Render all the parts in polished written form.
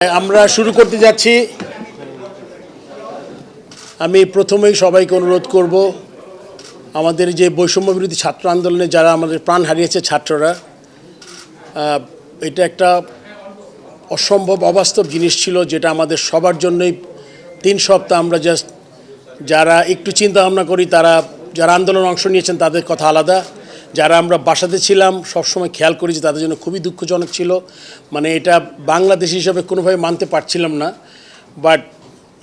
আমরা শুরু করতে যাচ্ছি। আমি প্রথমেই সবাইকে অনুরোধ করব, আমাদের যে বৈষম্য বিরোধী ছাত্র আন্দোলনে যারা আমাদের প্রাণ হারিয়েছে ছাত্ররা, এটা একটা অসম্ভব অবাস্তব জিনিস ছিল, যেটা আমাদের সবার জন্যই 3 সপ্তাহ আমরা জাস্ট যারা একটু চিন্তা ভাবনা করি, যারা আন্দোলনে অংশ নিয়েছেন তাদের কথা আলাদা, যারা আমরা বাসাতে ছিলাম সবসময় খেয়াল করি যে তাদের জন্য খুবই দুঃখজনক ছিল। মানে এটা বাংলাদেশ হিসাবে কোনোভাবে মানতে পারছিলাম না, বাট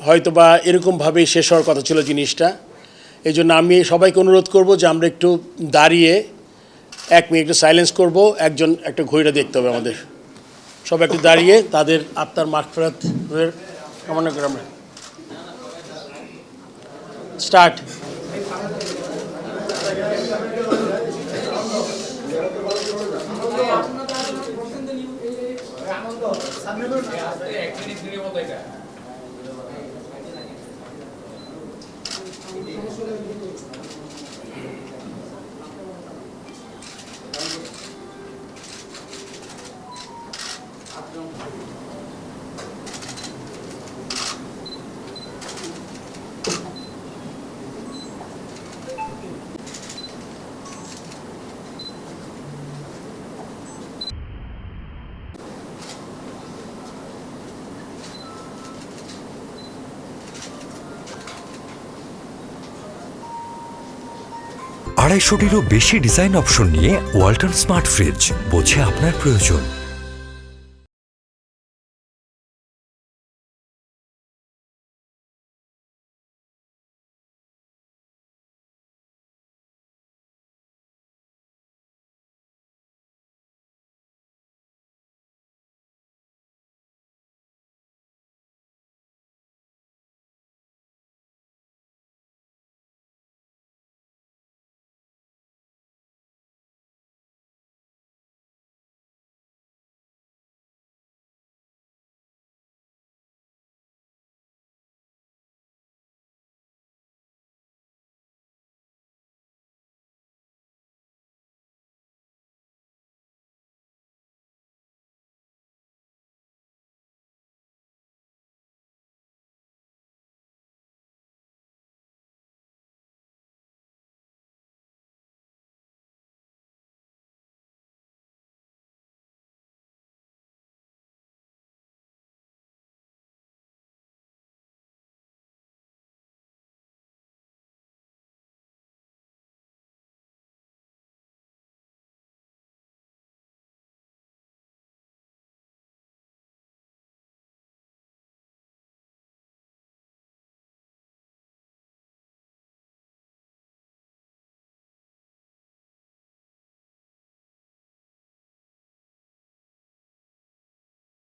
হয়তো বা এরকমভাবেই শেষ হওয়ার কথা ছিল জিনিসটা। এই জন্য আমি সবাইকে অনুরোধ করব যে আমরা একটু দাঁড়িয়ে 1 মিনিট একটু সাইলেন্স করব। একটা ঘড়িটা দেখতে হবে আমাদের। সবাই একটু দাঁড়িয়ে তাদের আত্মার মাগফিরাতের কামনা করে আমরা স্টার্ট। আড়াইশোটিরও বেশি ডিজাইন অপশন নিয়ে ওয়ালটন স্মার্ট ফ্রিজ, বোঝে আপনার প্রয়োজন।